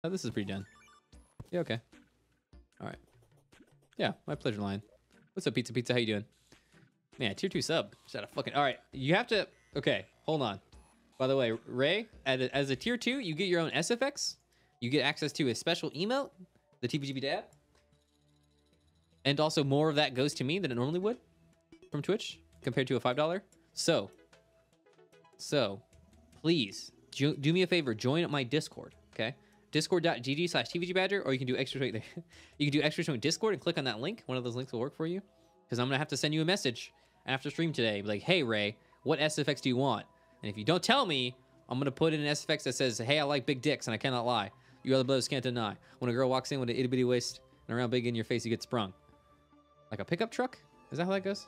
Oh, this is pretty done. Yeah, okay. All right. Yeah, my pleasure, Lion. What's up, Pizza Pizza? How you doing? Man, tier 2 sub. Just had a fucking... All right, you have to... Okay, hold on. By the way, Ray, as a tier 2, you get your own SFX. You get access to a special emote, the TPGB dab. And also more of that goes to me than it normally would from Twitch compared to a $5. So, please, do me a favor. Join my Discord, okay? Discord.gg/TVGBadger, or you can do extra there. You can do extra in Discord and click on that link. One of those links will work for you. Because I'm going to have to send you a message after stream today. Be like, hey, Ray, what SFX do you want? And if you don't tell me, I'm going to put in an SFX that says, hey, I like big dicks and I cannot lie. You other brothers can't deny. When a girl walks in with an itty bitty waist and around big in your face, you get sprung. Like a pickup truck? Is that how that goes?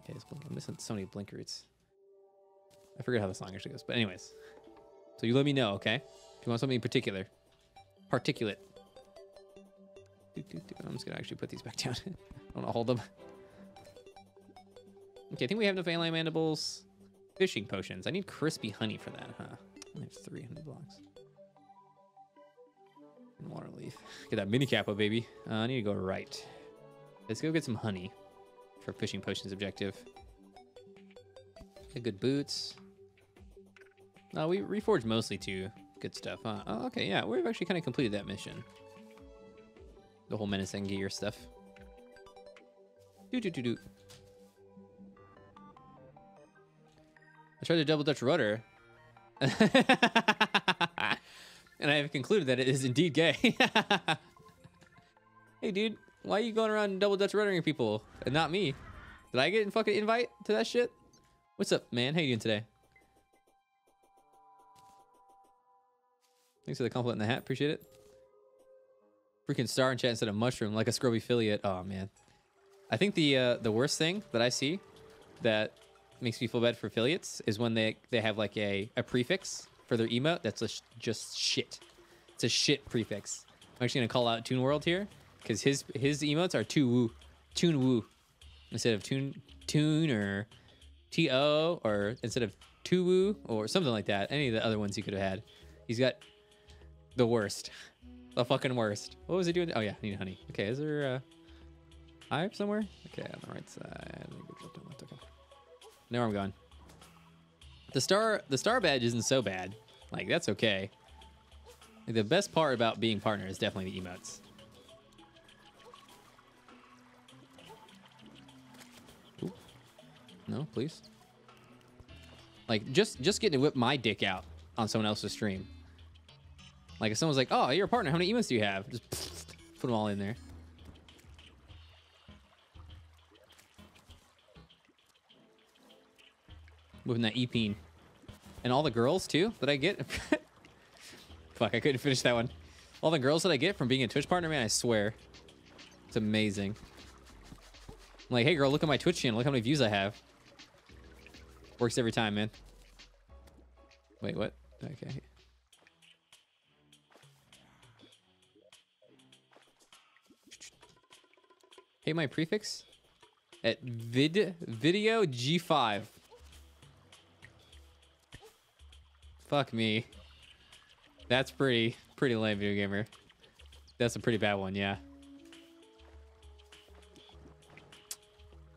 Okay, I'm missing so many blinkers. I forget how the song actually goes. But anyways. So you let me know, okay? If you want something in particular. Particulate. I'm just going to actually put these back down. I want to hold them. Okay, I think we have enough alien mandibles. Fishing potions. I need crispy honey for that, huh? There's 300 blocks. And water leaf. Get that mini capo, baby. I need to go right. Let's go get some honey for fishing potions objective. Get good boots. No, we reforged mostly to good stuff, huh? Oh, okay, yeah, we've actually kind of completed that mission. The whole menacing gear stuff. Do. I tried the double Dutch rudder. And I have concluded that it is indeed gay. Hey, dude, why are you going around double Dutch ruddering people and not me? Did I get a fucking invite to that shit? What's up, man? How you doing today? Thanks for the compliment in the hat. Appreciate it. Freaking star in chat instead of mushroom, like a scrubby affiliate. Oh, man. I think the worst thing that I see that makes me feel bad for affiliates is when they have like a prefix for their emote that's just shit. It's a shit prefix. I'm actually gonna call out Toon World here because his emotes are Toon Woo instead of Toon or TO, or instead of Too Woo or something like that. Any of the other ones he could have had. He's got the worst, the fucking worst. What was he doing? Oh yeah, need honey. Okay, is there a hive somewhere? Okay, on the right side. Let me go drop down left. Okay. Now I'm gone. The star badge isn't so bad. Like, that's okay. Like, the best part about being partner is definitely the emotes. Ooh. No, please. Like, just getting to whip my dick out on someone else's stream. Like, if someone's like, oh, you're a partner, how many emotes do you have? Just put them all in there. Moving that E-peen. And all the girls, too, that I get. Fuck, I couldn't finish that one. All the girls that I get from being a Twitch partner, man, I swear. It's amazing. I'm like, hey, girl, look at my Twitch channel. Look how many views I have. Works every time, man. Wait, what? Okay. Hey, my prefix? At video G5. Fuck me. That's pretty lame, video gamer. That's a pretty bad one, yeah.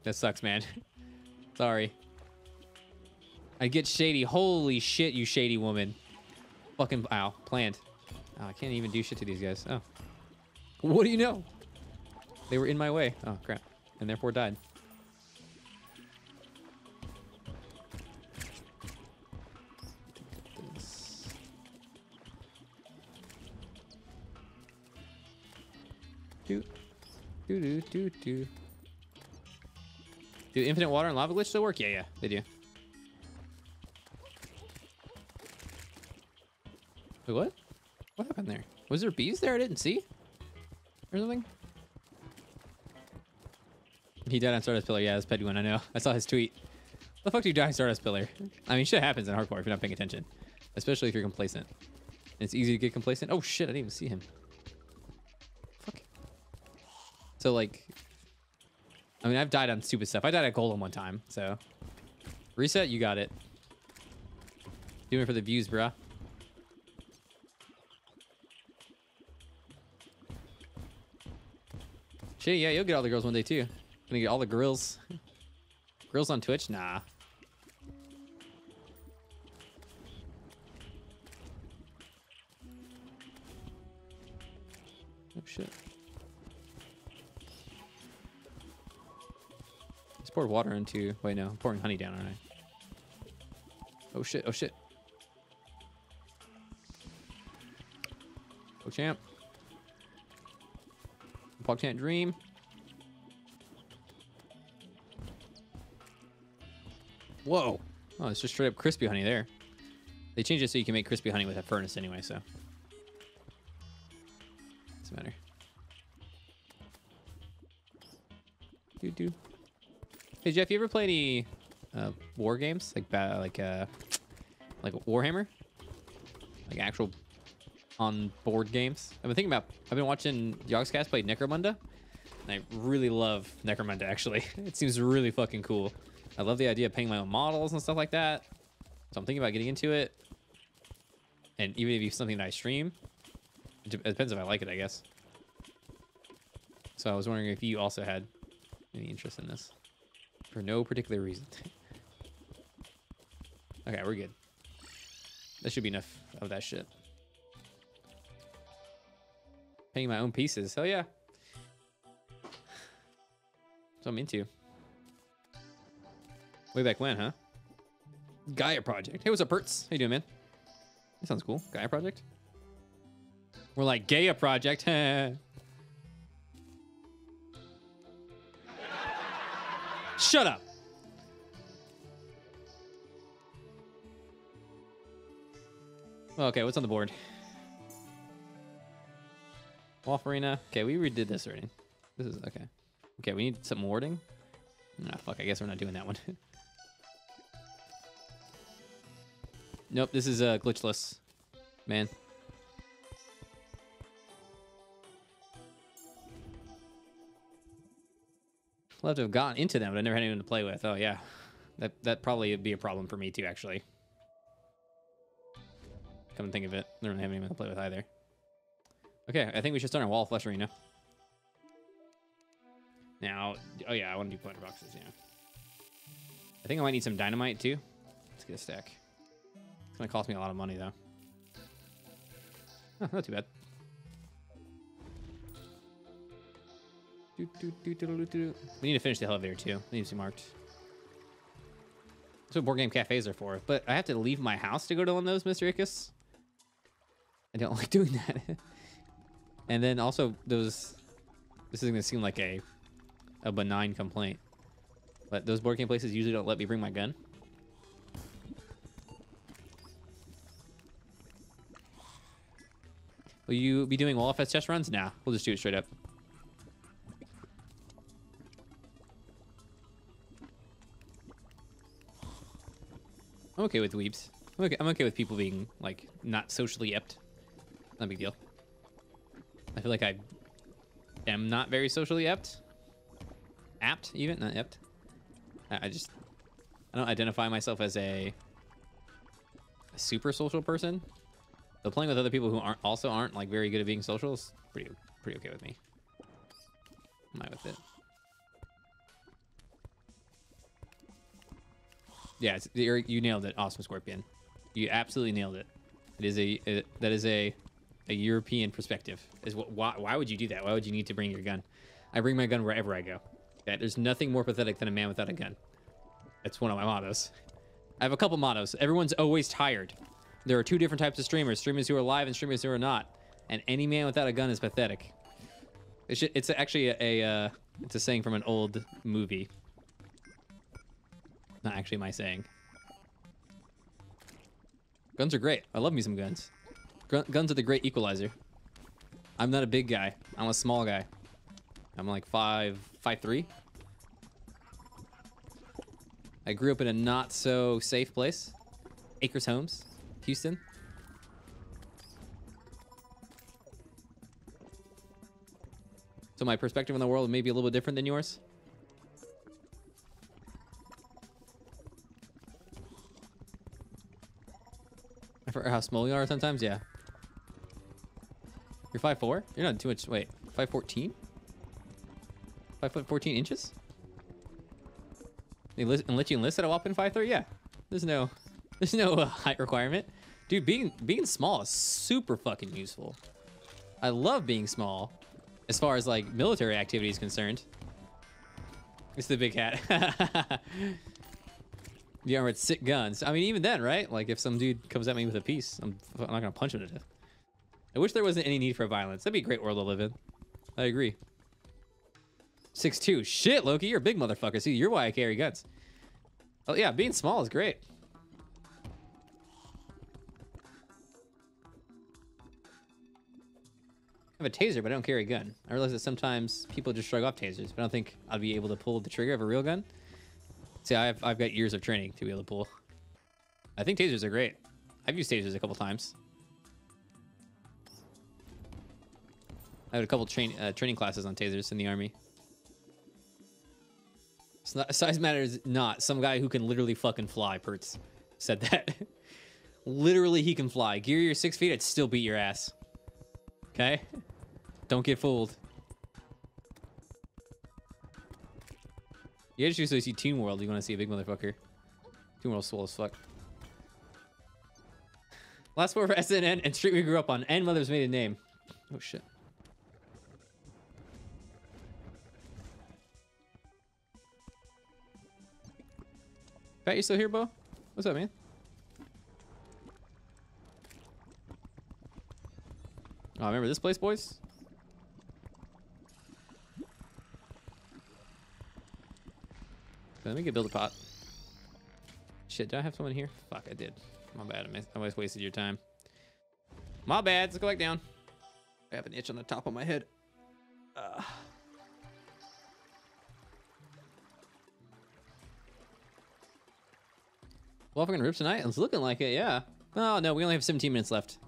That sucks, man. Sorry. I get shady. Holy shit, you shady woman. Fucking, ow, planned. Oh, I can't even do shit to these guys. Oh. What do you know? They were in my way. Oh, crap. And therefore died. Do infinite water and lava glitch still work? Yeah, they do. Wait, what? What happened there? Was there bees there I didn't see? Or something? He died on Stardust Pillar. Yeah, that's petty one, I know. I saw his tweet. The fuck do you die on Stardust Pillar? I mean, shit happens in hardcore if you're not paying attention. Especially if you're complacent. And it's easy to get complacent. Oh shit, I didn't even see him. Fuck. So like, I mean, I've died on stupid stuff. I died at Golem one time, so. Reset, you got it. Doing it for the views, bruh. Shit, yeah, you'll get all the girls one day too. Gonna get all the grills. Grills on Twitch? Nah. Oh shit. Just poured water into. Wait, no, I'm pouring honey down, aren't I? Oh shit, oh shit. Oh champ. PogChamp Dream. Whoa. Oh, it's just straight up crispy honey there. They changed it so you can make crispy honey with a furnace anyway, so. Doesn't matter. Dude. Hey, Jeff, you ever play any war games? Like Warhammer? Like actual on-board games? I've been watching Yogscast play Necromunda, and I really love Necromunda, actually. It seems really fucking cool. I love the idea of painting my own models and stuff like that. So I'm thinking about getting into it. And even if it's something that I stream, it depends if I like it, I guess. So I was wondering if you also had any interest in this. For no particular reason. Okay, we're good. That should be enough of that shit. Painting my own pieces. Hell yeah. That's what I'm into. Way back when, huh? Gaia Project. Hey, what's up, Perts? How you doing, man? That sounds cool. Gaia Project? We're like Gaia Project. Shut up. Okay, what's on the board? Wolf Arena. Okay, we redid this already. This is okay. Okay, we need some warding. Nah, fuck. I guess we're not doing that one. Nope, this is glitchless, man. I'll have to have gotten into them, but I never had anyone to play with. Oh yeah, that probably would be a problem for me too, actually. Come to think of it, I don't really have anyone to play with either. Okay, I think we should start on Wall of Flesh Arena. Now, oh yeah, I want to do planter boxes. Yeah, I think I might need some dynamite too. Let's get a stack. It's gonna cost me a lot of money though. Oh, not too bad. We need to finish the elevator too. It needs to be marked. That's what board game cafes are for. But I have to leave my house to go to one of those, Mr. Ickes. I don't like doing that. And then also those. This is gonna seem like a benign complaint, but those board game places usually don't let me bring my gun. Will you be doing Wall of Fest test runs? Nah, we'll just do it straight up. I'm okay with weebs. I'm okay with people being, like, not socially apt. Not a big deal. I feel like I am not very socially apt. Apt, even? Not apt. I don't identify myself as a super social person. So playing with other people who aren't like very good at being social is pretty okay with me. I'm fine with it. Yeah, you nailed it, Awesome Scorpion. You absolutely nailed it. That is a European perspective. Why would you do that? Why would you need to bring your gun? I bring my gun wherever I go. Yeah, there's nothing more pathetic than a man without a gun. That's one of my mottos. I have a couple mottos. Everyone's always tired. There are two different types of streamers who are live and streamers who are not. And any man without a gun is pathetic. It's actually it's a saying from an old movie. Not actually my saying. Guns are great. I love me some guns. Guns are the great equalizer. I'm not a big guy. I'm a small guy. I'm like 5'3". I grew up in a not so safe place. Acres Homes, Houston. So my perspective on the world may be a little bit different than yours. I forget how small you are sometimes, yeah. You're 5'4"? You're not too much, wait, 5'14"? 5 foot 14 inches? They let you enlist at a whopping 5'3"? Yeah. There's no height requirement. Dude, being small is super fucking useful. I love being small as far as like military activity is concerned. It's the big hat. The armored sick guns. I mean, even then, right? Like if some dude comes at me with a piece, I'm not gonna punch him to death. I wish there wasn't any need for violence. That'd be a great world to live in. I agree. 6'2". Shit, Loki, you're a big motherfucker. See, you're why I carry guns. Oh yeah, being small is great. I have a taser, but I don't carry a gun. I realize that sometimes people just shrug off tasers, but I don't think I'd be able to pull the trigger of a real gun. See, I've got years of training to be able to pull. I think tasers are great. I've used tasers a couple times. I had a couple training classes on tasers in the army. It's not, size matters not. Some guy who can literally fucking fly, Pertz, said that. Literally, he can fly. Gear, you're 6 feet, I'd still beat your ass. Okay? Don't get fooled. You just usually see Toon World. You want to see a big motherfucker. Toon World's swole as fuck. Last four for SNN and street we grew up on. And mother's maiden name. Oh shit. Pat, you still here, Bo? What's up, man? Oh, remember this place, boys? Let me get build a pot. Shit, did I have someone here? Fuck, I did. My bad. I always wasted your time. My bad. Let's go back down. I have an itch on the top of my head. Well, if we're gonna rip tonight, it's looking like it. Yeah. Oh no, we only have 17 minutes left.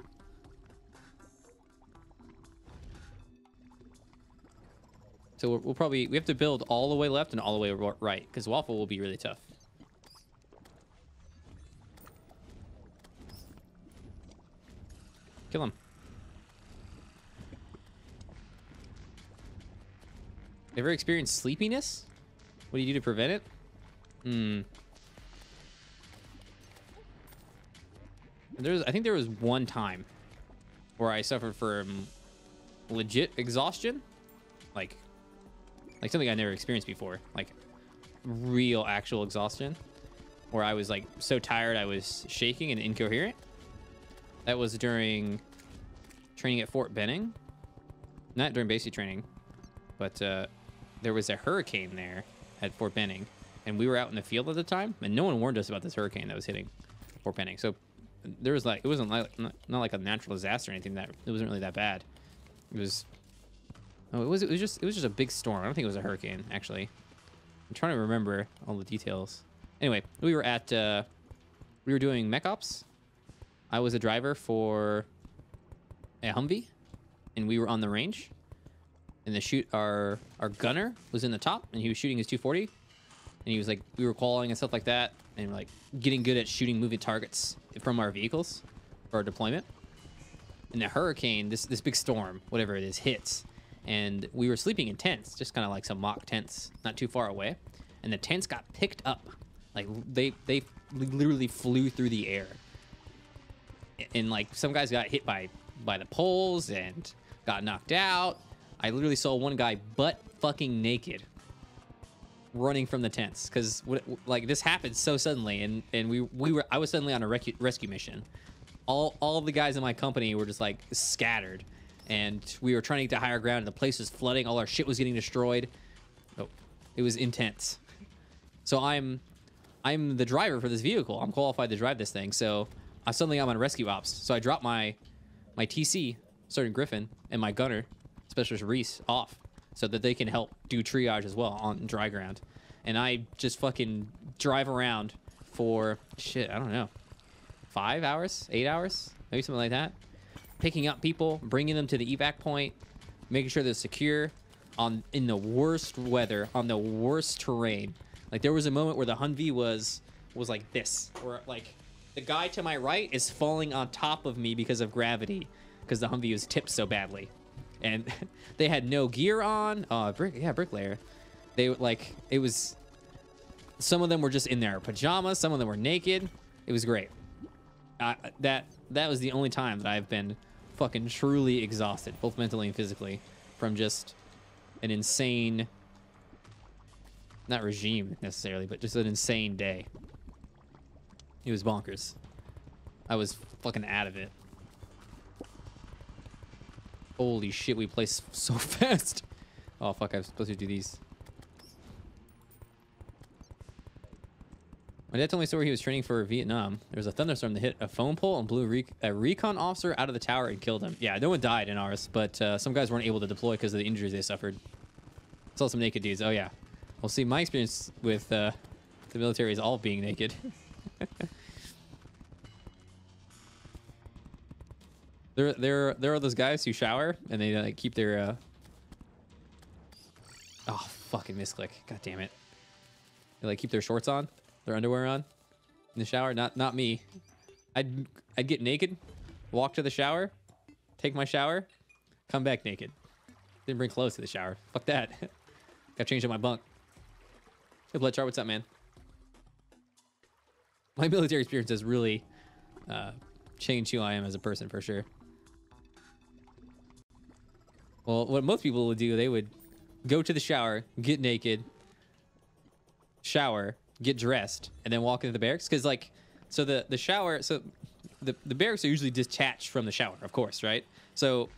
So we'll probably, we have to build all the way left and all the way right, because Waffle will be really tough. Kill him. Ever experienced sleepiness? What do you do to prevent it? I think there was one time where I suffered from legit exhaustion. Like something I never experienced before, like real actual exhaustion, where I was like so tired I was shaking and incoherent. That was during training at Fort Benning, not during basic training, but there was a hurricane there at Fort Benning, and we were out in the field at the time, and no one warned us about this hurricane that was hitting Fort Benning. So there was like, it wasn't like not like a natural disaster or anything. That it wasn't really that bad. It was. Oh, it was just a big storm. I don't think it was a hurricane, actually. I'm trying to remember all the details. Anyway, we were at we were doing mech ops. I was a driver for a Humvee, and we were on the range. And our gunner was in the top, and he was shooting his 240. And he was like, we were qualifying and stuff like that, and like getting good at shooting moving targets from our vehicles for our deployment. And the hurricane, this big storm, whatever it is, hits. And we were sleeping in tents, just kind of like some mock tents, not too far away. And the tents got picked up. Like they literally flew through the air. And like some guys got hit by the poles and got knocked out. I literally saw one guy butt fucking naked running from the tents, because like this happened so suddenly, and I was suddenly on a rescue mission. All the guys in my company were just like scattered. And we were trying to get to higher ground, and the place was flooding. All our shit was getting destroyed. Oh, it was intense. So I'm the driver for this vehicle. I'm qualified to drive this thing. So suddenly I'm on rescue ops. So I dropped my TC, Sergeant Griffin, and my gunner, Specialist Reese, off so that they can help do triage as well on dry ground. And I just fucking drive around for shit, I don't know, 5 hours, 8 hours, maybe something like that. Picking up people, bringing them to the evac point, making sure they're secure in the worst weather, on the worst terrain. Like there was a moment where the Humvee was like this, where like the guy to my right is falling on top of me because of gravity, because the Humvee was tipped so badly, and they had no gear on. Bricklayer, They like, it was, some of them were just in their pajamas. Some of them were naked. It was great. That was the only time that I've been fucking truly exhausted, both mentally and physically, from just an insane, not regime necessarily, but just an insane day. It was bonkers. I was fucking out of it. Holy shit, we play so fast. Oh fuck, I was supposed to do these. My dad told me a story. He was training for Vietnam. There was a thunderstorm that hit a phone pole and blew a recon officer out of the tower and killed him. Yeah, no one died in ours, but some guys weren't able to deploy because of the injuries they suffered. Saw some naked dudes. Oh yeah. Well, see, my experience with the military is all being naked. There are those guys who shower and they like keep their oh fucking misclick. God damn it. They like keep their shorts on, their underwear on in the shower. Not me. I'd get naked, walk to the shower, take my shower, come back naked. Didn't bring clothes to the shower. Fuck that. Got changed in my bunk. Hey Bloodchar, what's up, man? My military experience has really changed who I am as a person for sure. Well, what most people would do, they would go to the shower, get naked, shower, get dressed, and then walk into the barracks. Because, like, so the shower, so the barracks are usually detached from the shower, of course, right? So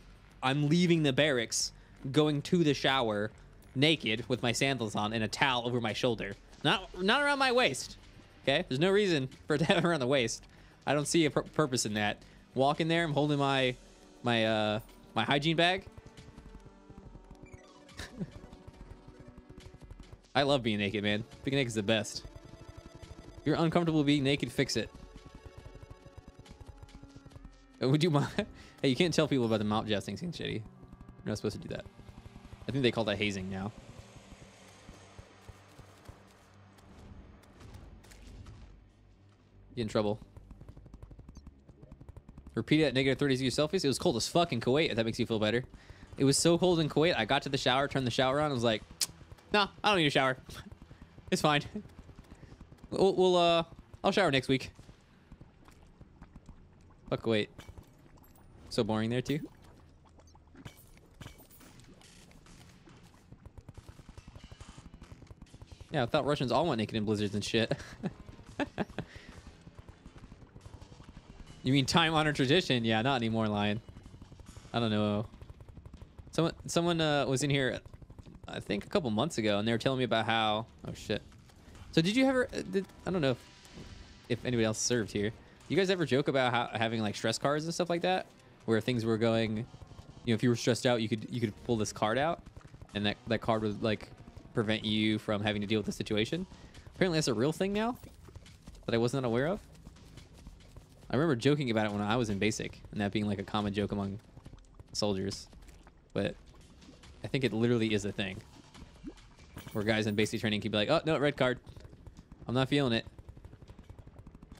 I'm leaving the barracks, going to the shower, naked with my sandals on and a towel over my shoulder. Not around my waist, okay? There's no reason for it to have it around the waist. I don't see a purpose in that. Walk in there, I'm holding my hygiene bag. I love being naked, man. Being naked is the best. If you're uncomfortable being naked, fix it. Would you mind? Hey, you can't tell people about the mount jousting thing, shitty. You're not supposed to do that. I think they call that hazing now. Get in trouble. Repeat it at -30 Celsius. It was cold as fuck in Kuwait, if that makes you feel better. It was so cold in Kuwait, I got to the shower, turned the shower on, and was like, nah, I don't need a shower. It's fine. I'll shower next week. Fuck Kuwait. So boring there, too. Yeah, I thought Russians all went naked in blizzards and shit. You mean time-honored tradition? Yeah, not anymore, Lion. I don't know. Someone was in here, I think a couple months ago, and they were telling me about how... Oh, shit. So did you ever... I don't know if anybody else served here. You guys ever joke about having, like, stress cards and stuff like that? Where things were going... You know, if you were stressed out, you could pull this card out, and that card would, like, prevent you from having to deal with the situation. Apparently that's a real thing now that I was not aware of. I remember joking about it when I was in basic, and that being, like, a common joke among soldiers. But I think it literally is a thing. Where guys in basic training can be like, oh, no, red card. I'm not feeling it.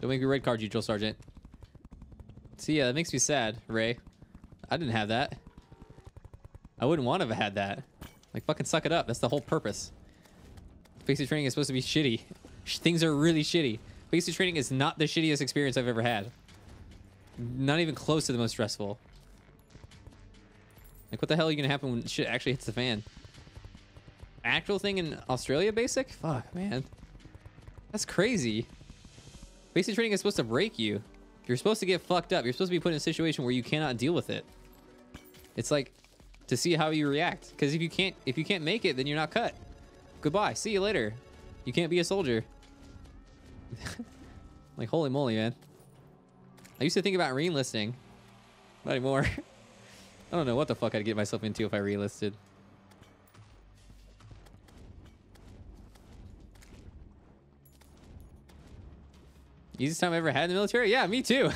Don't make me red card you, drill sergeant. See, yeah, that makes me sad, Ray. I didn't have that. I wouldn't want to have had that. Like, fucking suck it up. That's the whole purpose. Basic training is supposed to be shitty. Things are really shitty. Basic training is not the shittiest experience I've ever had. Not even close to the most stressful. Like, what the hell are you gonna happen when shit actually hits the fan? Actual thing in Australia, basic? Fuck, man. That's crazy. Basic training is supposed to break you. You're supposed to get fucked up. You're supposed to be put in a situation where you cannot deal with it. It's like to see how you react. Because if you can't make it, then you're not cut. Goodbye. See you later. You can't be a soldier. Like, holy moly, man. I used to think about re-enlisting. Not anymore. I don't know what the fuck I'd get myself into if I re-enlisted. Easiest time I ever had in the military? Yeah, me too.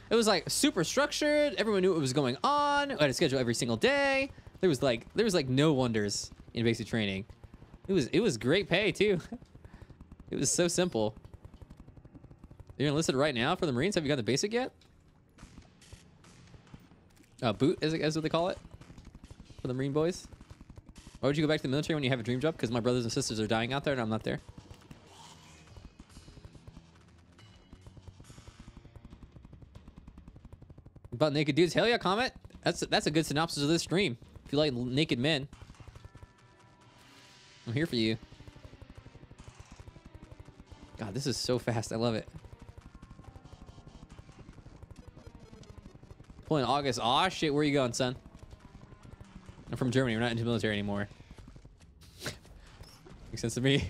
It was like super structured. Everyone knew what was going on. I had a schedule every single day. There was like no wonders in basic training. It was great pay too. It was so simple. You're enlisted right now for the Marines? Have you got the basic yet? Boot is what they call it for the Marine boys. Why would you go back to the military when you have a dream job? Because my brothers and sisters are dying out there and I'm not there. About naked dudes? Hell yeah, comment. That's a good synopsis of this stream. If you like naked men, I'm here for you. God, this is so fast. I love it. Pulling August. Aw, shit. Where are you going, son? I'm from Germany. We're not into the military anymore. Makes sense to me.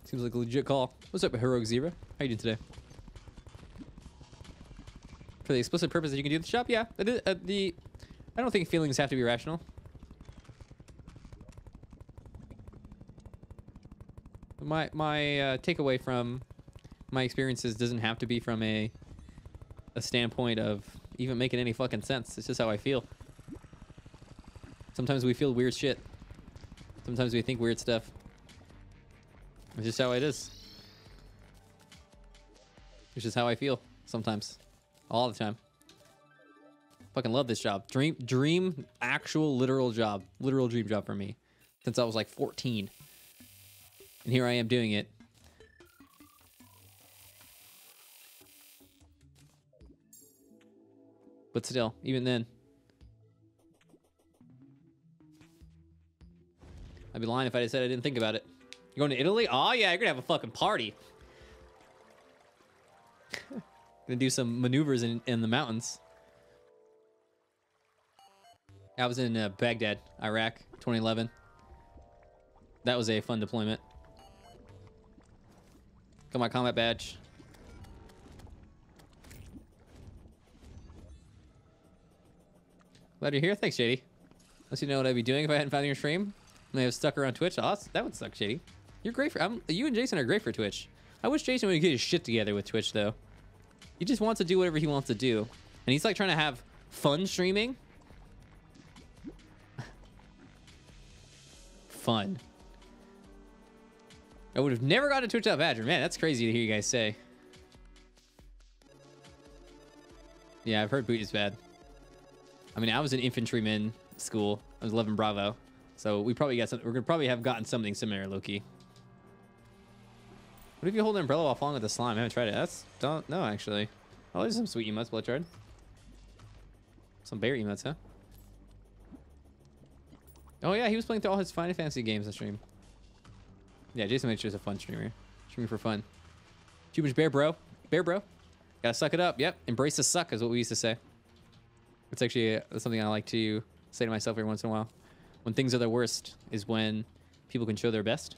Seems like a legit call. What's up, Heroic Zebra? How you doing today? For the explicit purpose that you can do the shop, yeah. I don't think feelings have to be rational. My takeaway from my experiences doesn't have to be from a standpoint of even making any fucking sense. It's just how I feel. Sometimes we feel weird shit. Sometimes we think weird stuff. It's just how it is. It's just how I feel sometimes. All the time. Fucking love this job. Dream, actual, literal job. Literal dream job for me. Since I was like 14. And here I am doing it. But still, even then. I'd be lying if I said I didn't think about it. You going to Italy? Oh yeah, you're gonna have a fucking party. Gonna do some maneuvers in the mountains. I was in Baghdad, Iraq, 2011. That was a fun deployment. Got my combat badge. Glad you're here. Thanks, Shady. Unless you know what I'd be doing if I hadn't found your stream. I may have stuck around Twitch. Oh, that would suck, Shady. You're great for... you and Jason are great for Twitch. I wish Jason would get his shit together with Twitch, though. He just wants to do whatever he wants to do. And he's like trying to have fun streaming. Fun. I would have never gotten a Twitch without Badger. Man, that's crazy to hear you guys say. Yeah, I've heard boot is bad. I mean, I was in infantryman school. I was 11 Bravo. So we probably got something. We're gonna probably have gotten something similar, Loki. What if you hold an umbrella while falling with the slime? I haven't tried it. Don't know actually. Oh, there's some sweet emotes, Bloodshard. Some bear emotes, huh? Oh yeah, he was playing through all his Final Fantasy games on stream. Yeah, Jason made sure he's a fun streamer. Streaming for fun. Too much bear, bro. Bear, bro. Gotta suck it up. Yep. Embrace the suck is what we used to say. It's actually something I like to say to myself every once in a while. When things are their worst is when people can show their best.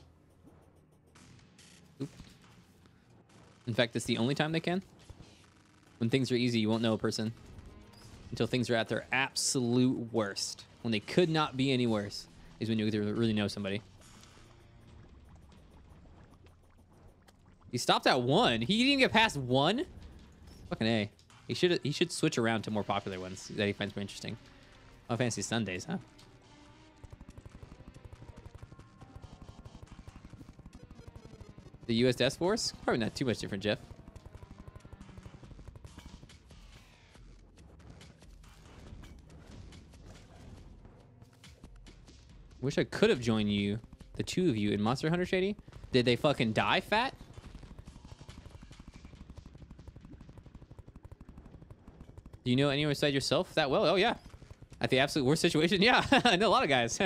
Oop. In fact, it's the only time they can. When things are easy, you won't know a person until things are at their absolute worst. When they could not be any worse is when you really know somebody. He stopped at 1. He didn't get past 1? Fucking A. He should switch around to more popular ones that he finds more interesting. Oh, Fantasy Sundays, huh? The U.S. Death Force? Probably not too much different, Jeff. Wish I could have joined you, the two of you, in Monster Hunter, Shady. Did they fucking die, Fat? Do you know anyone beside yourself that well? Oh, yeah. At the absolute worst situation? Yeah, I know a lot of guys.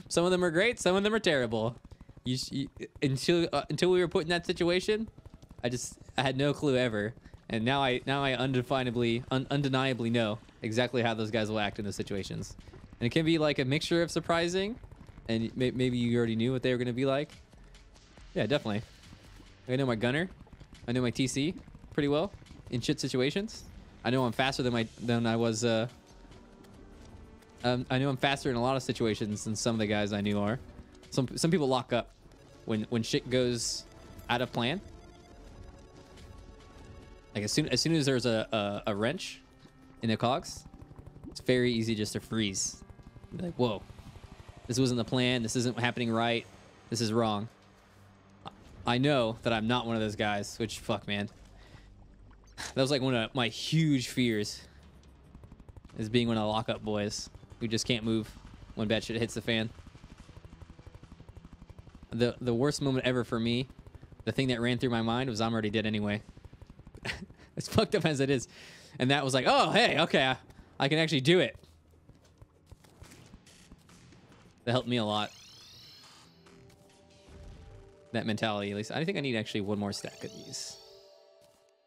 Some of them are great. Some of them are terrible. Until we were put in that situation, I had no clue ever. And now I undeniably know exactly how those guys will act in those situations. And it can be like a mixture of surprising, and maybe you already knew what they were going to be like. Yeah, definitely. I know my gunner. I know my TC pretty well in shit situations. I know I'm faster than I was. I know I'm faster in a lot of situations than some of the guys I knew are. Some people lock up when shit goes out of plan. Like as soon as there's a wrench in the cogs, it's very easy just to freeze. Be like, whoa, this wasn't the plan. This isn't happening right. This is wrong. I know that I'm not one of those guys, which fuck, man. That was like one of my huge fears is being one of the lockup boys who just can't move when bad shit hits the fan. The worst moment ever for me, the thing that ran through my mind was I'm already dead anyway. As fucked up as it is. And that was like, oh, hey, okay, I can actually do it. That helped me a lot. That mentality, at least. I think I need actually one more stack of these.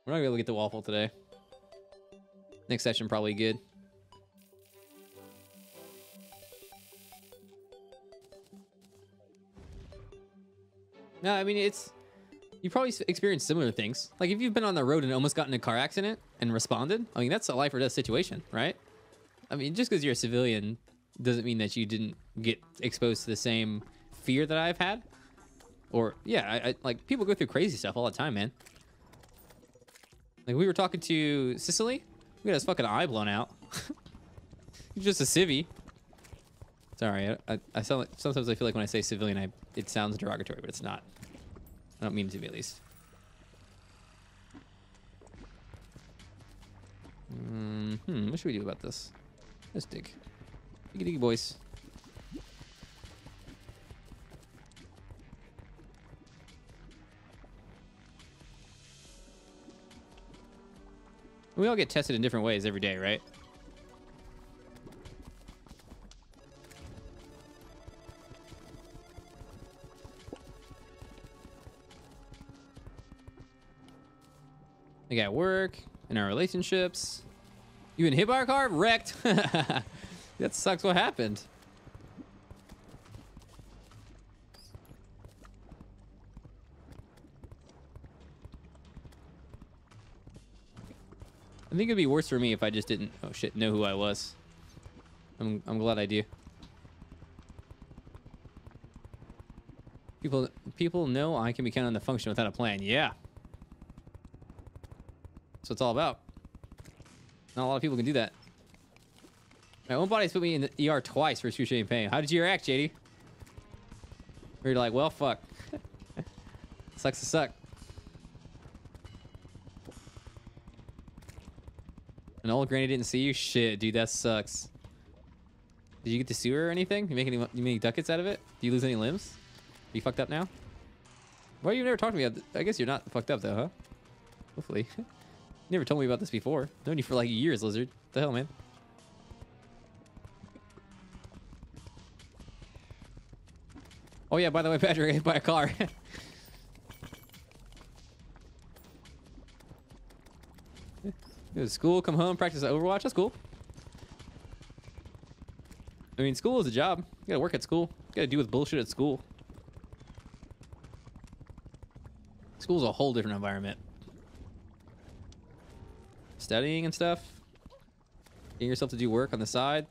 We're not gonna be able to get the waffle today. Next session, probably good. No, I mean, you probably experienced similar things. Like if you've been on the road and almost got in a car accident and responded, I mean, that's a life or death situation, right? I mean, just because you're a civilian doesn't mean that you didn't get exposed to the same fear that I've had. Or, yeah, I like, people go through crazy stuff all the time, man. Like, we were talking to Sicily. We got his fucking eye blown out. He's just a civvy. Sorry, I sound like, sometimes I feel like when I say civilian, it sounds derogatory, but it's not. I don't mean it to be, at least. What should we do about this? Let's dig. Diggy diggy, boys. We all get tested in different ways every day, right? We got work and our relationships. You been hit by a car? Wrecked. That sucks. What happened? I think it'd be worse for me if I just didn't, oh shit, know who I was. I'm glad I do. People know I can be counted on the function without a plan. Yeah. That's what it's all about. Not a lot of people can do that. My own body's put me in the ER twice for excruciating pain. How did you react, JD? Where you're like, well, fuck. Sucks to suck. An old granny didn't see you? Shit, dude, that sucks. Did you get to sue her or anything? You make ducats out of it? Do you lose any limbs? Are you fucked up now? Why you never talked to me? I guess you're not fucked up though, huh? Hopefully. You never told me about this before. Known you for like years, Lizard. What the hell, man? Oh yeah, by the way, Patrick got hit by a car. Go to school, come home, practice Overwatch. That's cool. I mean, school is a job. You gotta work at school. You gotta deal with bullshit at school. School's a whole different environment. Studying and stuff. Getting yourself to do work on the side.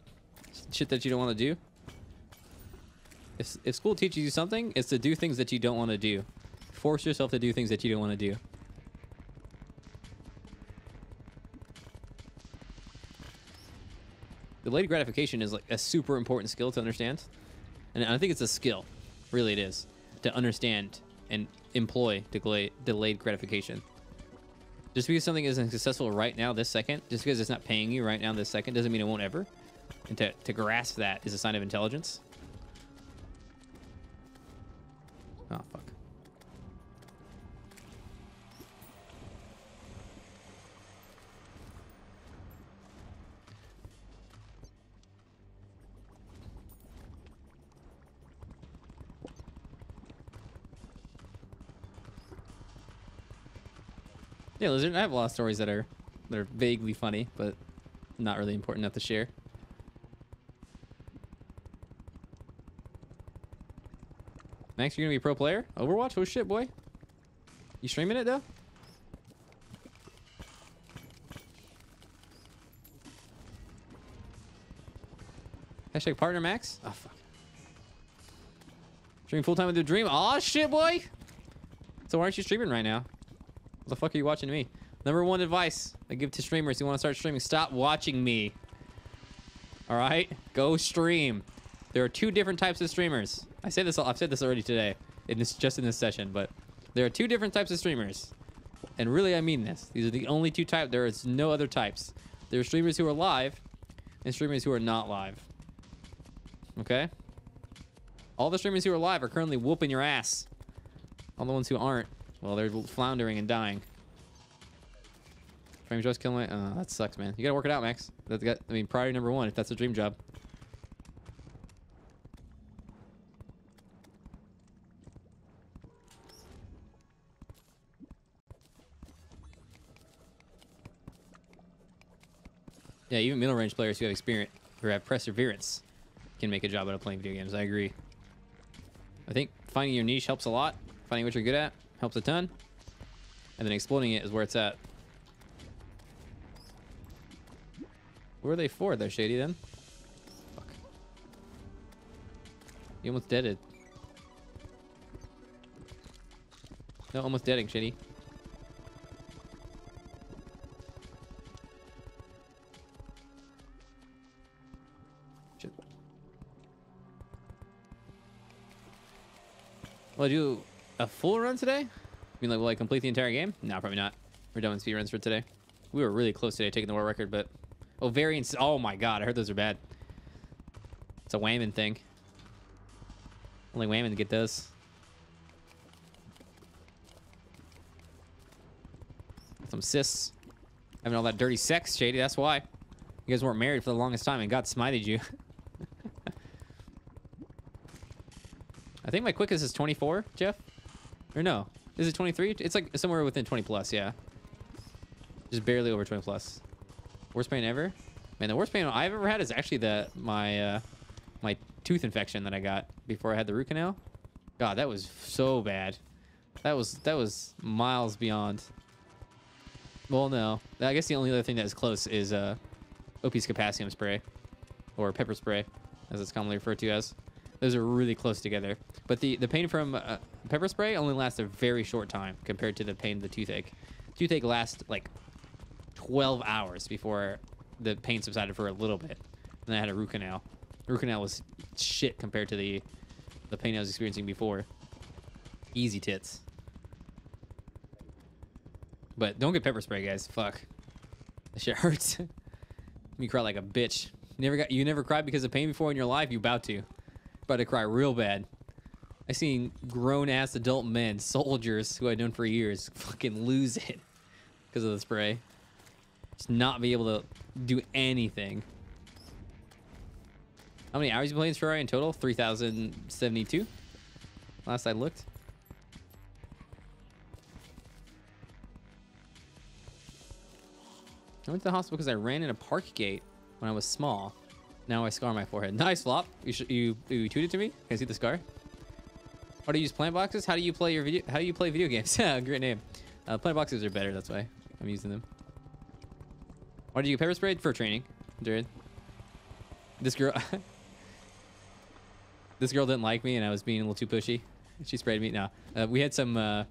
Shit that you don't want to do. If school teaches you something, it's to do things that you don't want to do. Force yourself to do things that you don't want to do. Delayed gratification is like a super important skill to understand. And I think it's a skill. Really it is. To understand and employ delayed gratification. Just because something isn't successful right now this second, just because it's not paying you right now this second, doesn't mean it won't ever. And to grasp that is a sign of intelligence. Oh, fuck. Yeah, Lizard, I have a lot of stories that are vaguely funny, but not really important enough to share. Max, you're gonna be a pro player? Overwatch? Oh shit, boy. You streaming it though? Hashtag partner Max? Oh fuck. Streaming full time with the dream? Oh shit, boy! So why aren't you streaming right now? What the fuck are you watching me? Number one advice I give to streamers who want to start streaming: stop watching me. All right, go stream. There are two different types of streamers. I've said this already today, just in this session, but there are two different types of streamers, and really I mean this. These are the only two types. There is no other types. There are streamers who are live, and streamers who are not live. Okay? All the streamers who are live are currently whooping your ass. All the ones who aren't, well, they're floundering and dying. Frame just killing my... Oh, that sucks, man. You gotta work it out, Max. I mean, priority number one, if that's a dream job. Yeah, even middle range players who have experience, who have perseverance, can make a job out of playing video games. I agree. I think finding your niche helps a lot. Finding what you're good at helps a ton. And then exploiting it is where it's at. Where are they for, though, Shady, then? Fuck. You almost deaded. No, almost deading, Shady. Shit. Will I do a full run today? I mean, like, will I complete the entire game? No, probably not. We're done with speed runs for today. We were really close today, taking the world record, but... Oh, variants. Oh, my God. I heard those are bad. It's a whammon thing. Only whammon to get those. Some cis. Having all that dirty sex, Shady. That's why. You guys weren't married for the longest time and God smited you. I think my quickest is 24, Jeff. Or no. Is it 23? It's like somewhere within 20 plus, yeah. Just barely over 20 plus. Worst pain ever? Man, the worst pain I've ever had is actually my tooth infection that I got before I had the root canal. God, that was so bad. That was miles beyond. Well, no. I guess the only other thing that is close is Opie's potassium spray, or pepper spray, as it's commonly referred to as. Those are really close together. But the pain from pepper spray only lasts a very short time compared to the pain of the toothache. Toothache lasts like 12 hours before the pain subsided for a little bit. And then I had a root canal. The root canal was shit compared to the pain I was experiencing before. Easy tits. But don't get pepper spray, guys. Fuck. That shit hurts. You cry like a bitch. You never cried because of pain before in your life? You about to. About to cry real bad. I seen grown-ass adult men, soldiers who I'd known for years, fucking lose it because of the spray. Just not be able to do anything. How many hours you played in Terraria in total? 3,072. Last I looked. I went to the hospital because I ran in a park gate when I was small. Now I scar on my forehead. Nice, Flop. You tweeted to me. Can I see the scar? How do you use plant boxes? How do you play video games? Great name. Plant boxes are better. That's why I'm using them. Why did you get pepper sprayed? For training, dude. This girl, this girl didn't like me, and I was being a little too pushy. She sprayed me. No, we had some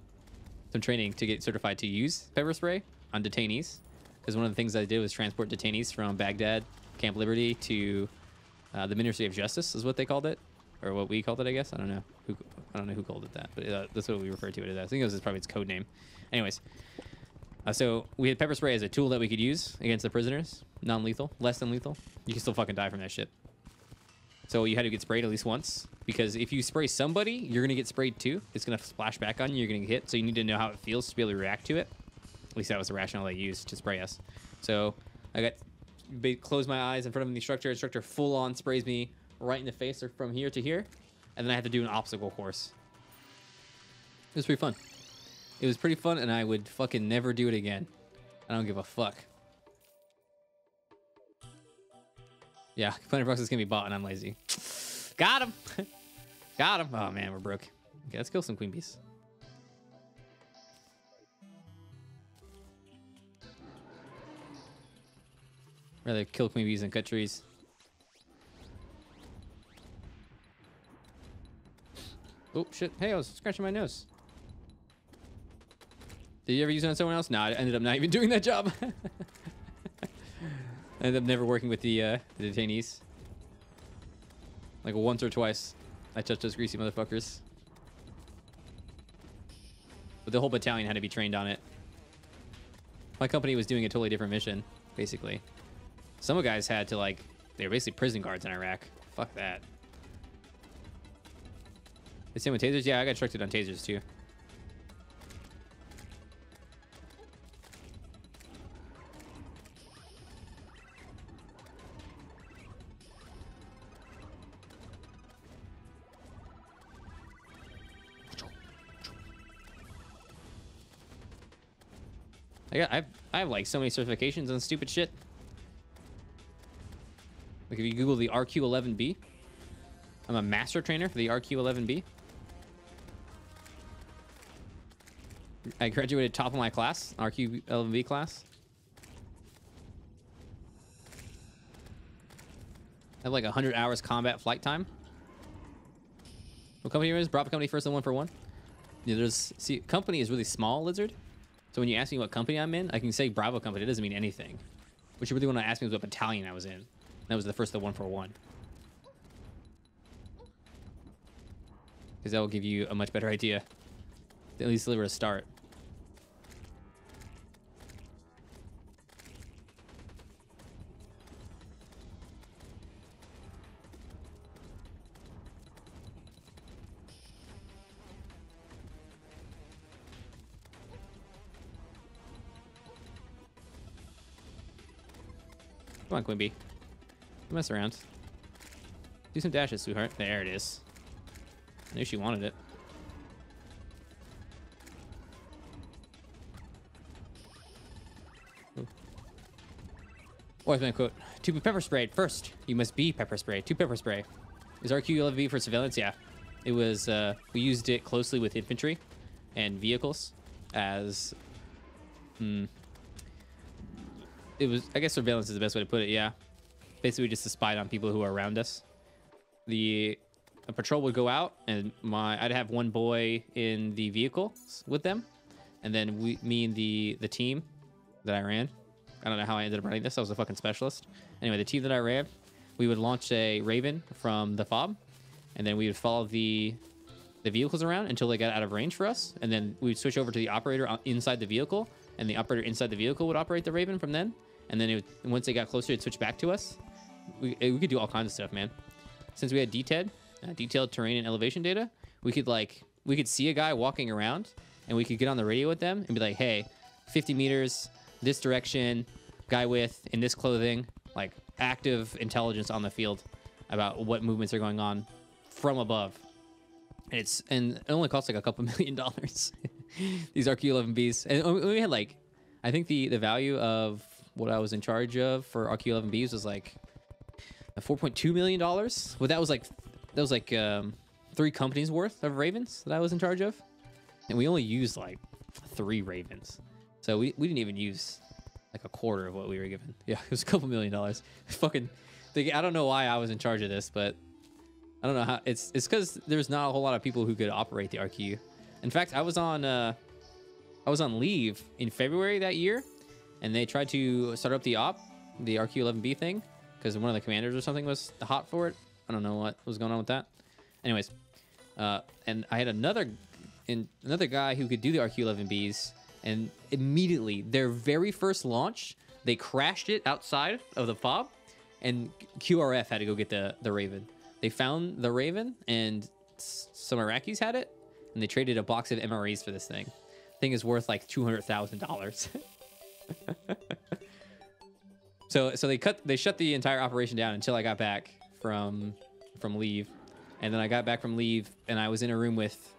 training to get certified to use pepper spray on detainees, because one of the things I did was transport detainees from Baghdad, Camp Liberty, to the Ministry of Justice, is what they called it, or what we called it, I guess. I don't know who called it that, but that's what we refer to it as. I think it was probably its code name. Anyways. So we had pepper spray as a tool that we could use against the prisoners. Non-lethal. Less than lethal. You can still fucking die from that shit. So you had to get sprayed at least once. Because if you spray somebody, you're going to get sprayed too. It's going to splash back on you. You're going to get hit. So you need to know how it feels to be able to react to it. At least that was the rationale they used to spray us. So I closed my eyes in front of the instructor. Instructor full on sprays me right in the face, or from here to here. And then I had to do an obstacle course. It was pretty fun. It was pretty fun, and I would fucking never do it again. I don't give a fuck. Yeah, Planet Boxes can be bought, and I'm lazy. Got him! Got him! Oh, man, we're broke. Okay, let's kill some queen bees. Rather kill queen bees than cut trees. Oh, shit. Hey, I was scratching my nose. Did you ever use it on someone else? No, I ended up not even doing that job. I ended up never working with the detainees. Like once or twice, I touched those greasy motherfuckers. But the whole battalion had to be trained on it. My company was doing a totally different mission, basically. Some guys had to like They're basically prison guards in Iraq. Fuck that. The same with tasers? Yeah, I got instructed on tasers too. I have like so many certifications on stupid shit. Like if you Google the RQ11B, I'm a master trainer for the RQ11B. I graduated top of my class, RQ11B class. I have like 100 hours combat flight time. What company is? Bravo company first and 1-for-1. Yeah, see, company is really small, Lizard. So when you ask me what company I'm in, I can say Bravo company. It doesn't mean anything. What you really want to ask me is what battalion I was in. That was the first of 1-for-1. Because that will give you a much better idea. At least deliver a start. Come on, Quimby. Don't mess around. Do some dashes, sweetheart. There it is. I knew she wanted it. Always been a quote. To be pepper sprayed, first, you must be pepper sprayed. To pepper spray. Is RQ11B for surveillance? Yeah. It was, we used it closely with infantry and vehicles as, it was, I guess surveillance is the best way to put it, yeah. Basically just to spy on people who are around us. A patrol would go out, and I'd have one boy in the vehicle with them, and then me and the team that I ran. I don't know how I ended up running this. I was a fucking specialist. Anyway, the team that I ran, we would launch a Raven from the fob, and then we would follow the vehicles around until they got out of range for us, and then we would switch over to the operator inside the vehicle, and the operator inside the vehicle would operate the Raven from then, and then once they got closer, it'd switch back to us. We could do all kinds of stuff, man. Since we had DTED, detailed terrain and elevation data, we could see a guy walking around, and we could get on the radio with them and be like, hey, 50 meters, this direction, guy in this clothing, like active intelligence on the field about what movements are going on from above. And it only costs like a couple $1 million. These RQ11Bs. And we had like, I think the value of what I was in charge of for RQ11Bs was like $4.2 million. Well, that was like 3 companies worth of Ravens that I was in charge of. And we only used like 3 Ravens. So we didn't even use like a quarter of what we were given. Yeah, it was a couple $1 million. Fucking, I don't know why I was in charge of this, but I don't know how. It's because there's not a whole lot of people who could operate the RQ. In fact, I was on leave in February that year, and they tried to start up the RQ11B thing, because one of the commanders or something was hot for it. I don't know what was going on with that. Anyways, and I had another guy who could do the RQ11Bs, and immediately, their very first launch, they crashed it outside of the fob, and QRF had to go get the Raven. They found the Raven, and some Iraqis had it, and they traded a box of MREs for this thing. Thing is worth like $200,000. So they shut the entire operation down until I got back from leave, and then I got back from leave, and I was in a room with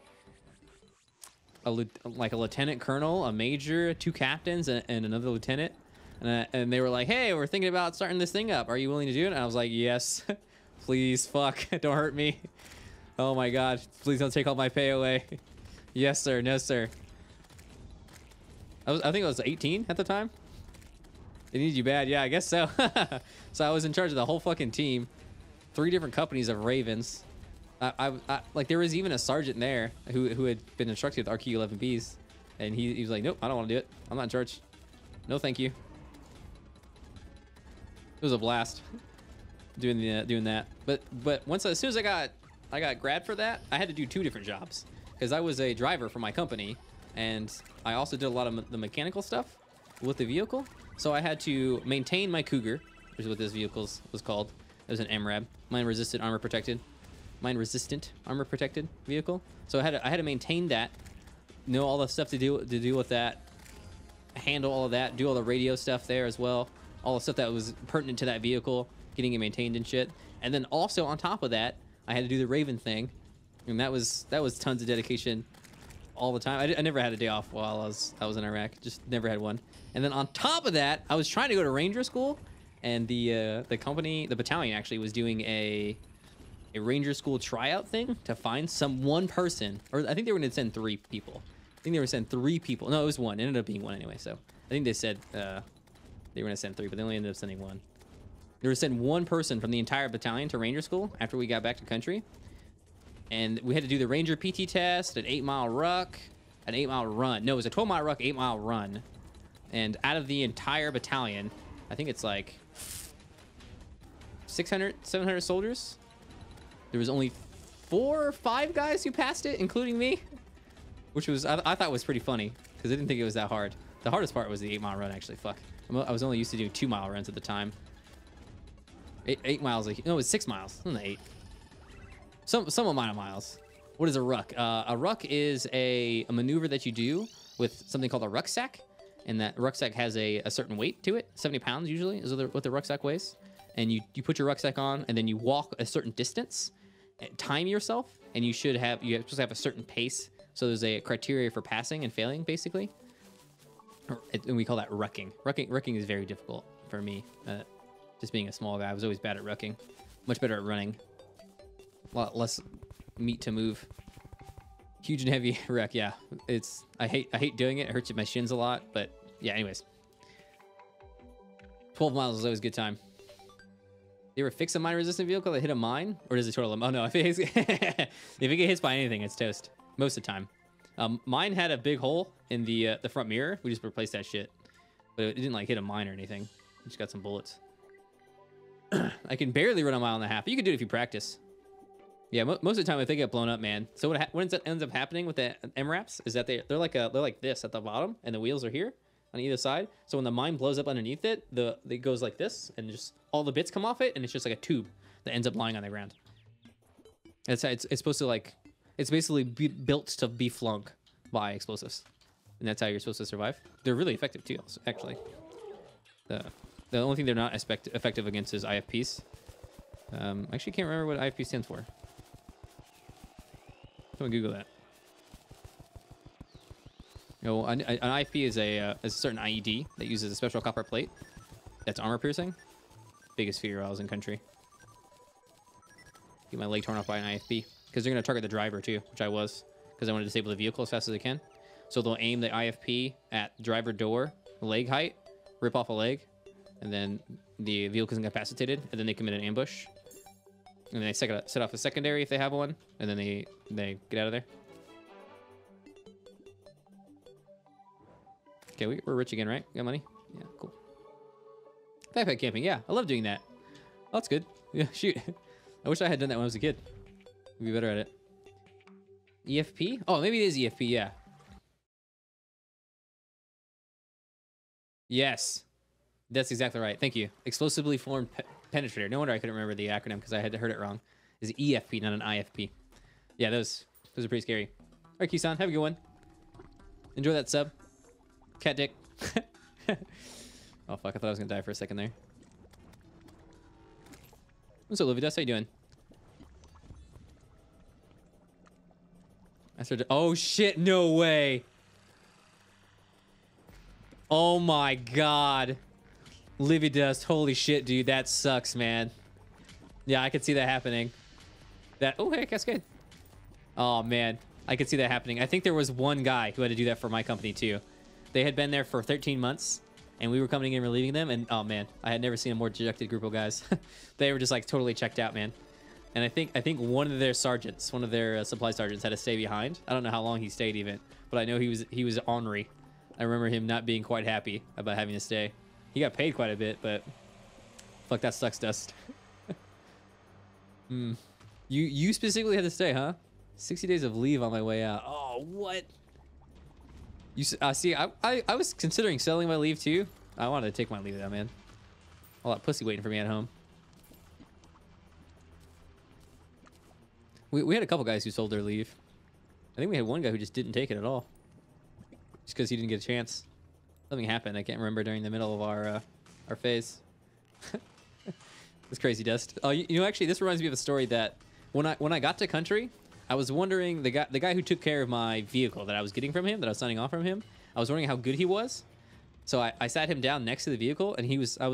a lieutenant colonel, a major, 2 captains, and another lieutenant, and they were like, "Hey, we're thinking about starting this thing up. Are you willing to do it?" And I was like, "Yes, please, fuck, don't hurt me. Oh my God, please don't take all my pay away." Yes, sir. No, sir. I think I was 18 at the time. They need you bad. Yeah, I guess so. So I was in charge of the whole fucking team. 3 different companies of Ravens. Like there was even a sergeant there who had been instructed with RQ11Bs, and he was like, "Nope, I don't want to do it. I'm not in charge. No, thank you." It was a blast doing that. But as soon as I got grad for that, I had to do 2 different jobs, because I was a driver for my company, and I also did a lot of the mechanical stuff with the vehicle. So I had to maintain my Cougar, which is what this vehicle was called. It was an MRAB, mine resistant armor protected, vehicle. So I had to maintain that, know all the stuff to do with that, handle all of that, do all the radio stuff there as well, all the stuff that was pertinent to that vehicle, getting it maintained and shit. And then also on top of that, I had to do the Raven thing, and that was tons of dedication all the time. I never had a day off while I was in Iraq, just never had one. And then on top of that, I was trying to go to Ranger school, and the battalion actually was doing a Ranger school tryout thing to find one person, or I think they were going to send 3 people. I think they were send 3 people. No, it was 1. It ended up being 1 anyway. So I think they said they were going to send 3, but they only ended up sending 1. They were send 1 person from the entire battalion to Ranger school after we got back to country. And we had to do the Ranger PT test, an 8-mile ruck, an 8-mile run. No, it was a 12-mile ruck, 8-mile run. And out of the entire battalion, I think it's like 600, 700 soldiers. There was only 4 or 5 guys who passed it, including me, which was I thought was pretty funny because I didn't think it was that hard. The hardest part was the 8-mile run, actually. Fuck, I was only used to doing 2-mile runs at the time. 8 miles, no, it was 6 miles, not 8. Some amount of miles. What is a ruck? A ruck is a maneuver that you do with something called a rucksack, and that rucksack has a certain weight to it. 70 pounds usually is what the rucksack weighs. And you put your rucksack on, and then you walk a certain distance, time yourself, and you're supposed to have a certain pace. So there's a criteria for passing and failing, basically. And we call that rucking. Rucking is very difficult for me. Just being a small guy, I was always bad at rucking. Much better at running. A lot less meat to move. Huge and heavy wreck, yeah. I hate doing it. It hurts my shins a lot, but yeah. Anyways, 12 miles is always a good time. They ever fix a mine-resistant vehicle that hit a mine, or does it total them? Oh no, if it if it gets hit by anything, it's toast most of the time. Mine had a big hole in the front mirror. We just replaced that shit, but it didn't like hit a mine or anything. It just got some bullets. I can barely run a mile and a half. You can do it if you practice. Yeah, most of the time if they get blown up, man. So what ends up happening with the MRAPs is that they're like this at the bottom, and the wheels are here on either side. So when the mine blows up underneath it, it goes like this, and just all the bits come off it, and it's just like a tube that ends up lying on the ground. It's supposed to it's basically built to be flung by explosives, and that's how you're supposed to survive. They're really effective too, actually. The only thing they're not effective against is IFPs. I actually can't remember what IFP stands for. Someone Google that. No, an IFP is a certain IED that uses a special copper plate that's armor piercing. Biggest fear while I was in country. Get my leg torn off by an IFP because they're gonna target the driver too, which I was, because I want to disable the vehicle as fast as I can. So they'll aim the IFP at driver door, leg height, rip off a leg, and then the vehicle is incapacitated, and then they commit an ambush. And then they set off a secondary if they have one, and then they get out of there. Okay, we're rich again, right? Got money? Yeah, cool. Backpack camping, yeah, I love doing that. Oh, that's good. Yeah, shoot. I wish I had done that when I was a kid. I'd be better at it. EFP? Oh, maybe it is EFP, yeah. Yes. That's exactly right. Thank you. Explosively formed penetrator. No wonder I couldn't remember the acronym because I had heard it wrong. It's EFP, not an IFP. Yeah, those are pretty scary. All right, Kisan, have a good one. Enjoy that sub. Cat dick. Oh, fuck. I thought I was going to die for a second there. What's up, Lividas? How you doing? Oh, shit. No way. Oh, my God. Livy Dust, holy shit, dude, that sucks, man. Yeah, I could see that happening. Oh, hey, Cascade. Oh, man, I could see that happening. I think there was one guy who had to do that for my company, too. They had been there for 13 months, and we were coming in and relieving them, and oh, man, I had never seen a more dejected group of guys. They were just, like, totally checked out, man. And I think one of their sergeants, one of their supply sergeants had to stay behind. I don't know how long he stayed, even, but I know he was ornery. I remember him not being quite happy about having to stay. He got paid quite a bit, but fuck, that sucks, Dust. You specifically had to stay, huh? 60 days of leave on my way out. Oh, what? You see, I was considering selling my leave too. I wanted to take my leave though, man. All that pussy waiting for me at home. We had a couple guys who sold their leave. I think we had one guy who just didn't take it at all. Just because he didn't get a chance. Something happened. I can't remember during the middle of our phase. It's crazy, Dust. Oh, you know, actually, this reminds me of a story that when I got to country, I was wondering the guy who took care of my vehicle that I was getting from him, that I was signing off from him. I was wondering how good he was. So I sat him down next to the vehicle, and I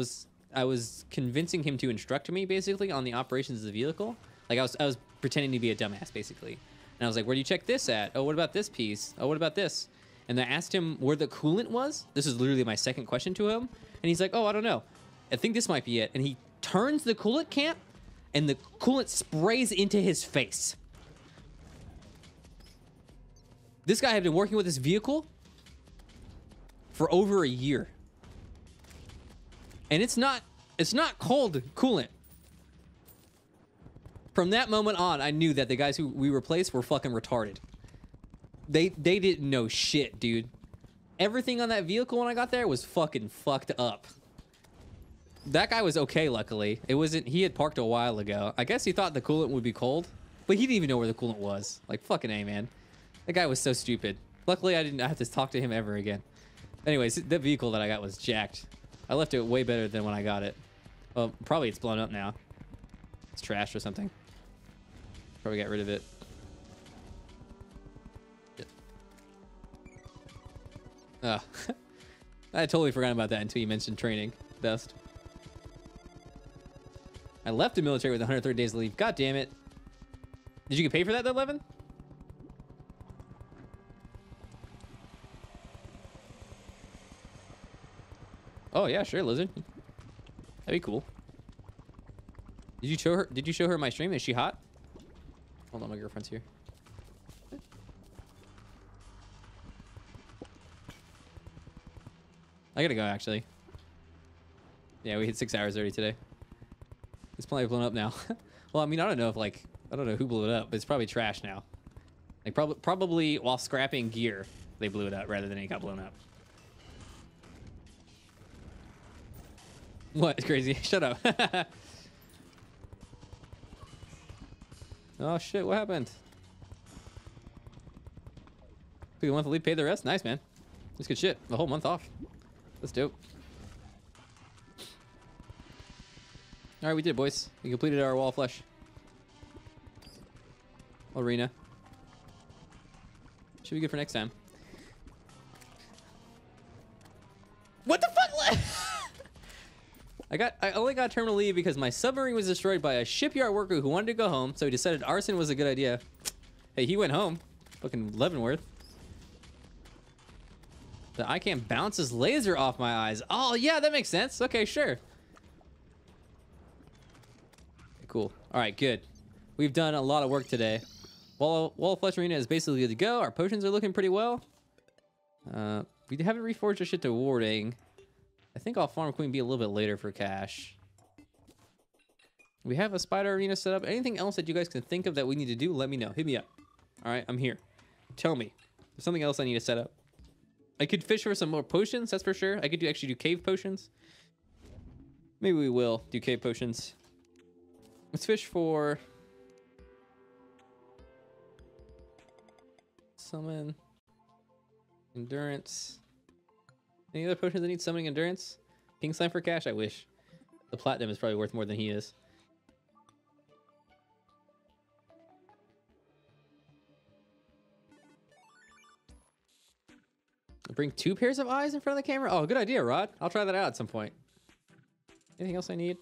was convincing him to instruct me basically on the operations of the vehicle. Like I was pretending to be a dumbass basically. And I was like, where do you check this at? Oh, what about this piece? Oh, what about this? And I asked him where the coolant was. This is literally my second question to him. And he's like, oh, I don't know. I think this might be it. And he turns the coolant can, and the coolant sprays into his face. This guy had been working with this vehicle for over a year. And it's not cold coolant. From that moment on, I knew that the guys who we replaced were fucking retarded. They didn't know shit, dude. Everything on that vehicle when I got there was fucking fucked up. That guy was okay, luckily. It wasn't, he had parked a while ago. I guess he thought the coolant would be cold, but he didn't even know where the coolant was. Like, fucking A, man. That guy was so stupid. Luckily, I didn't have to talk to him ever again. Anyways, the vehicle that I got was jacked. I left it way better than when I got it. Well, probably it's blown up now. It's trashed or something. Probably got rid of it. I totally forgot about that until you mentioned training. Dust. I left the military with 130 days to leave. God damn it. Did you get paid for that, though, Levin? Oh, yeah, sure, Lizard. That'd be cool. Did you show her my stream? Is she hot? Hold on, my girlfriend's here. I gotta go, actually. Yeah, we hit 6 hours already today. It's probably blown up now. Well, I mean, I don't know if, like, I don't know who blew it up, but it's probably trash now. Like, probably while scrapping gear, they blew it up rather than it got blown up. What? It's crazy. Shut up. Oh, shit. What happened? Took a month to leave, paid the rest? Nice, man. That's good shit. The whole month off. That's dope. All right, we did it, boys. We completed our wall of flesh. Arena. Should be good for next time. What the fuck? I only got terminal leave because my submarine was destroyed by a shipyard worker who wanted to go home, so he decided arson was a good idea. Hey, he went home. Fucking Leavenworth. The ICAM bounces laser off my eyes. Oh, yeah, that makes sense. Okay, sure. Okay, cool. All right, good. We've done a lot of work today. Wall of Flesh Arena is basically good to go. Our potions are looking pretty well. We haven't reforged our shit to warding. I think I'll farm Queen Bee a little bit later for cash. We have a spider arena set up. Anything else that you guys can think of that we need to do, let me know. Hit me up. All right, I'm here. Tell me. There's something else I need to set up. I could fish for some more potions, that's for sure. I could actually do cave potions. Maybe we will do cave potions. Let's fish for... Summon. Endurance. Any other potions that need summoning endurance? King Slime for cash? I wish. The platinum is probably worth more than he is. Bring 2 pairs of eyes in front of the camera? Oh, good idea, Rod. I'll try that out at some point. Anything else I need?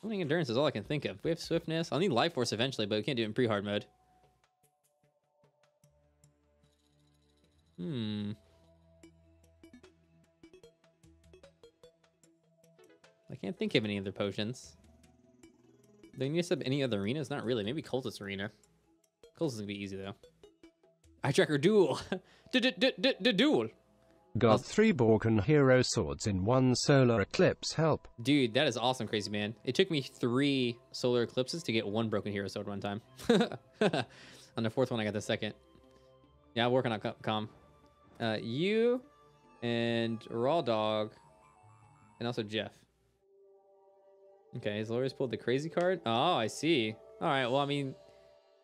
Summoning endurance is all I can think of. We have swiftness. I'll need life force eventually, but we can't do it in pre-hard mode. I can't think of any other potions. Do they need to sub any other arenas? Not really. Maybe Cultist Arena. Cultist is gonna be easy though. Eye Tracker Duel. Duel. Got 3 Borken hero swords in 1 solar eclipse. Help. Dude, that is awesome, crazy man. It took me 3 solar eclipses to get 1 broken hero sword one time. On the 4th one, I got the 2nd. Yeah, I'm working on com. You and Raw Dog, and also Jeff. Okay, his lawyers pulled the crazy card. Oh, I see. All right. Well, I mean,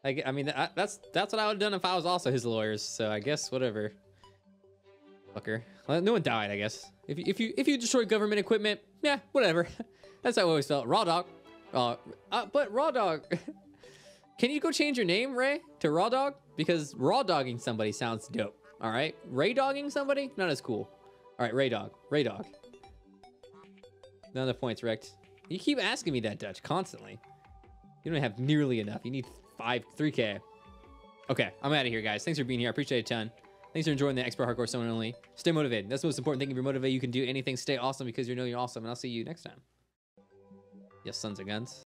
that's what I would have done if I was also his lawyers. So I guess whatever. Fucker. Well, no one died, I guess. If you destroy government equipment, yeah, whatever. That's how I always felt. Raw Dog. But Raw Dog. Can you go change your name, Ray, to Raw Dog? Because Raw Dogging somebody sounds dope. All right. Ray Dogging somebody? Not as cool. All right, Ray Dog. Ray Dog. None of the points wrecked. You keep asking me that, Dutch, constantly. You don't have nearly enough. You need 3K. Okay, I'm out of here, guys. Thanks for being here. I appreciate it a ton. Thanks for enjoying the Expert Hardcore Summon Only. Stay motivated. That's the most important thing. If you're motivated, you can do anything. Stay awesome because you know you're awesome. And I'll see you next time. Yes, sons of guns.